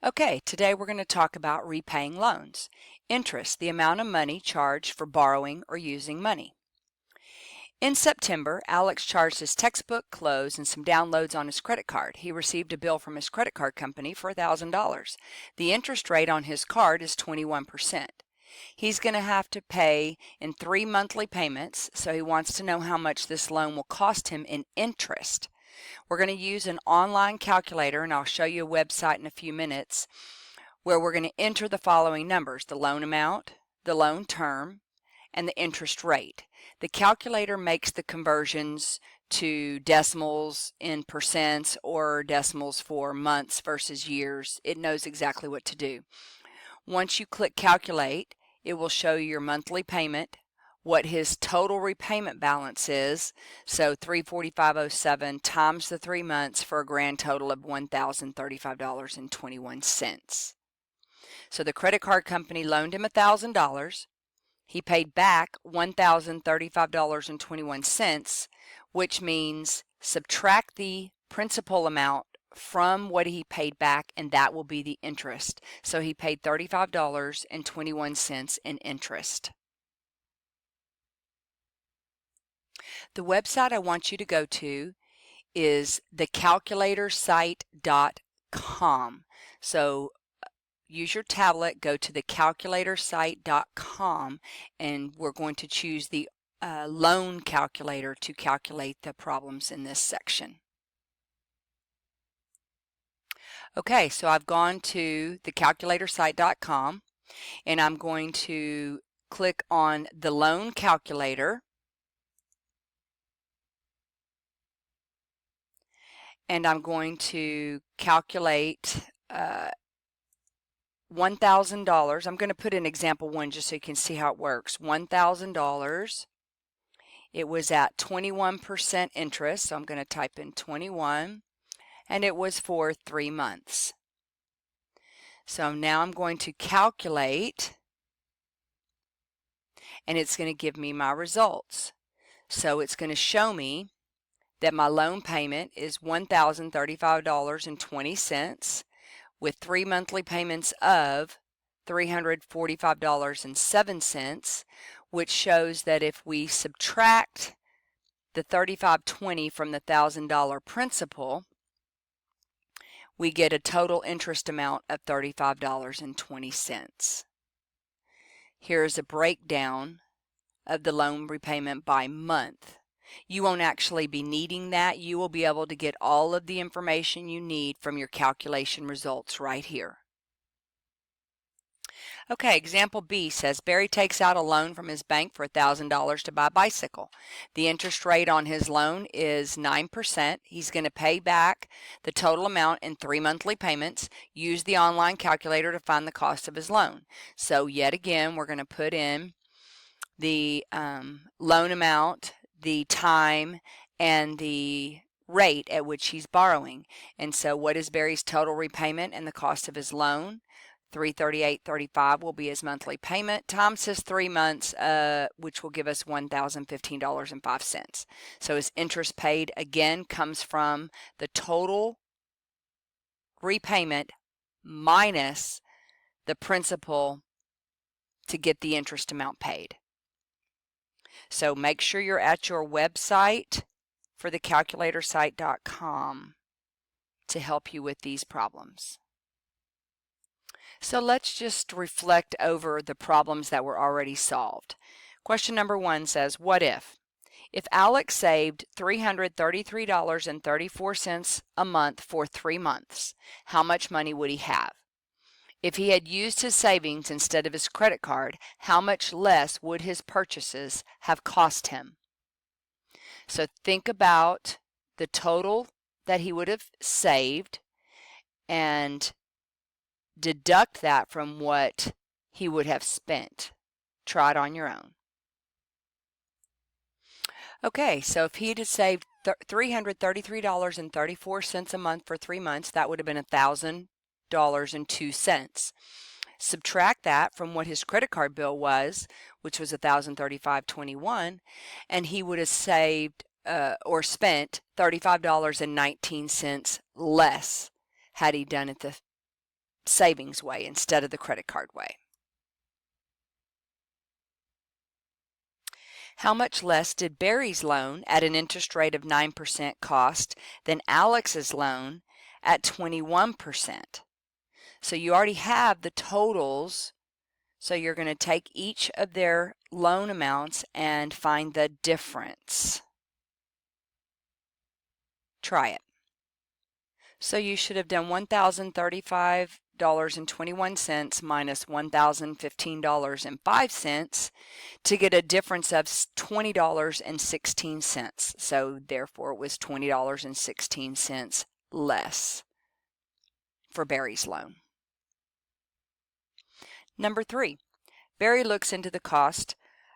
Okay, today we're going to talk about repaying loans. Interest, the amount of money charged for borrowing or using money. In September, Alex charged his textbook, clothes, and some downloads on his credit card. He received a bill from his credit card company for $1,000. The interest rate on his card is 21%. He's going to have to pay in 3 monthly payments, so he wants to know how much this loan will cost him in interest. We're going to use an online calculator, and I'll show you a website in a few minutes, where we're going to enter the following numbers: the loan amount, the loan term, and the interest rate. The calculator makes the conversions to decimals in percents or decimals for months versus years. It knows exactly what to do. Once you click calculate, it will show you your monthly payment, what his total repayment balance is, so $345.07 times the 3 months for a grand total of $1,035.21. So the credit card company loaned him $1,000. He paid back $1,035.21, which means subtract the principal amount from what he paid back, and that will be the interest. So he paid $35.21 in interest. The website I want you to go to is thecalculatorsite.com. So use your tablet, go to thecalculatorsite.com, and we're going to choose the loan calculator to calculate the problems in this section. Okay, so I've gone to thecalculatorsite.com, and I'm going to click on the loan calculator, and I'm going to calculate $1,000. I'm going to put in example 1 just so you can see how it works. $1,000. It was at 21% interest, so I'm going to type in 21, and it was for 3 months. So now I'm going to calculate, and it's going to give me my results. So it's going to show me that my loan payment is $1,035.20 with 3 monthly payments of $345.07, which shows that if we subtract the $3,520 from the $1,000 principal, we get a total interest amount of $35.20. Here's a breakdown of the loan repayment by month. You won't actually be needing that. You will be able to get all of the information you need from your calculation results right here. Okay, example B says Barry takes out a loan from his bank for $1,000 to buy a bicycle. The interest rate on his loan is 9%. He's going to pay back the total amount in 3 monthly payments. Use the online calculator to find the cost of his loan. So yet again, we're going to put in the loan amount, the time, and the rate at which he's borrowing. And so what is Barry's total repayment and the cost of his loan? $338.35 will be his monthly payment times his 3 months, which will give us $1,015.05. So his interest paid again comes from the total repayment minus the principal to get the interest amount paid. So make sure you're at your website for thecalculatorsite.com to help you with these problems. So let's just reflect over the problems that were already solved. Question number 1 says, what if Alex saved $333.34 a month for 3 months, how much money would he have? If he had used his savings instead of his credit card, how much less would his purchases have cost him? So think about the total that he would have saved and deduct that from what he would have spent. Try it on your own. Okay, so if he had saved $333.34 a month for 3 months, that would have been $1,000.02. Subtract that from what his credit card bill was, which was $1,035.21, and he would have saved or spent $35.19 less had he done it savings way instead of the credit card way. How much less did Barry's loan at an interest rate of 9% cost than Alex's loan at 21%? So you already have the totals, so you're going to take each of their loan amounts and find the difference. Try it. So you should have done $1,035.21 minus $1,015.05 to get a difference of $20.16. So therefore it was $20.16 less for Barry's loan. Number 3, Barry looks into the cost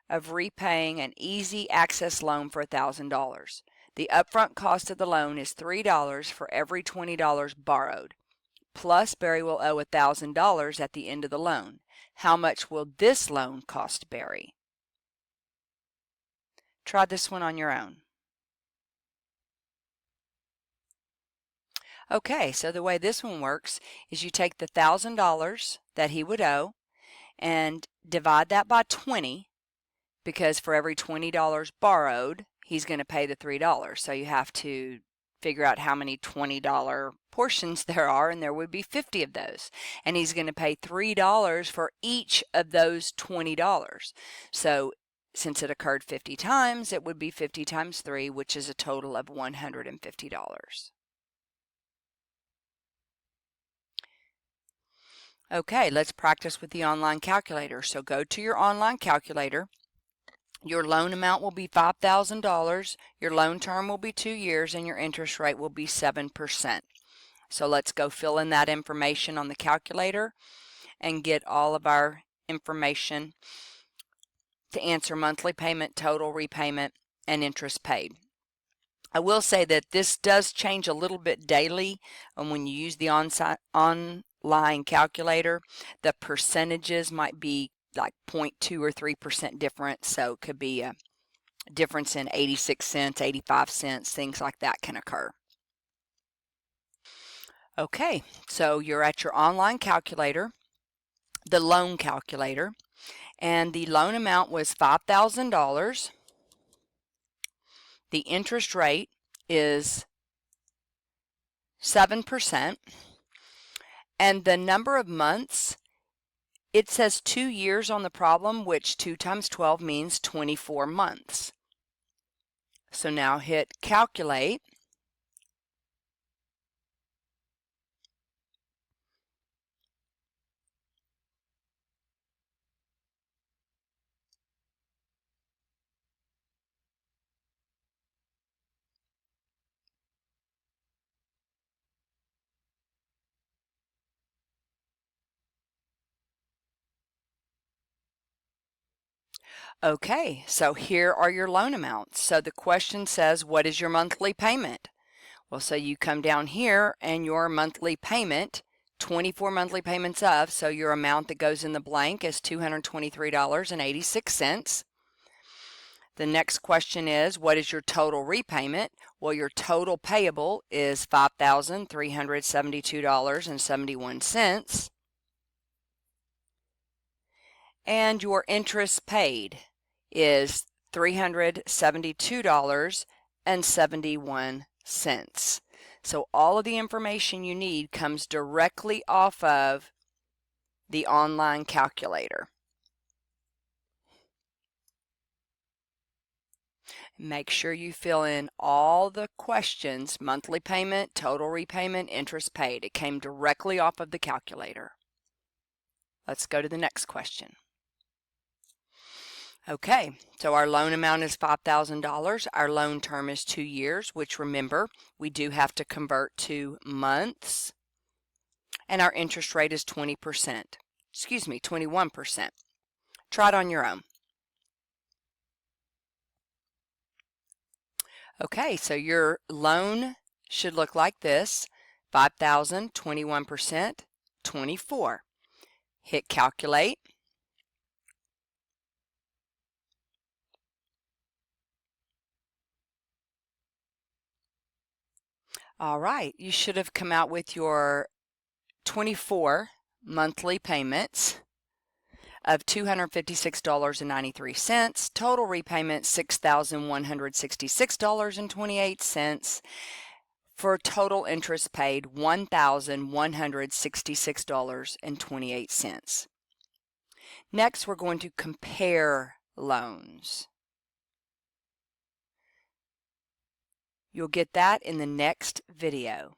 of repaying an easy access loan for $1,000. The upfront cost of the loan is $3 for every $20 borrowed. Plus, Barry will owe $1,000 at the end of the loan. How much will this loan cost Barry? Try this one on your own. Okay, so the way this one works is you take the $1,000 that he would owe and divide that by 20, because for every $20 borrowed, he's going to pay the $3. So you have to figure out how many $20 portions there are, and there would be 50 of those. And he's going to pay $3 for each of those $20. So since it occurred 50 times, it would be 50 times 3, which is a total of $150. Okay, let's practice with the online calculator. So go to your online calculator. Your loan amount will be $5,000, your loan term will be 2 years, and your interest rate will be 7%. So let's go fill in that information on the calculator and get all of our information to answer monthly payment, total repayment, and interest paid. I will say that this does change a little bit daily, and when you use the online calculator, the percentages might be like 0.2 or 3% different, so it could be a difference in 86 cents, 85 cents, things like that can occur. Okay, so you're at your online calculator, the loan calculator, and the loan amount was $5,000. The interest rate is 7%, and the number of months, it says 2 years on the problem, which 2 times 12 means 24 months. So now hit calculate. Okay, so here are your loan amounts. So the question says, what is your monthly payment? Well, so you come down here and your monthly payment, 24 monthly payments of, so your amount that goes in the blank is $223.86. The next question is, what is your total repayment? Well, your total payable is $5,372.71. And your interest paid is $372.71. So all of the information you need comes directly off of the online calculator. Make sure you fill in all the questions: monthly payment, total repayment, interest paid. It came directly off of the calculator. Let's go to the next question. Okay, so our loan amount is $5,000. Our loan term is 2 years, which, remember, we do have to convert to months. And our interest rate is 21%. Try it on your own. Okay, so your loan should look like this: 5,000, 21%, 24. Hit calculate. All right, you should have come out with your 24 monthly payments of $256.93, total repayment $6,166.28, for total interest paid $1,166.28. Next, we're going to compare loans. You'll get that in the next video.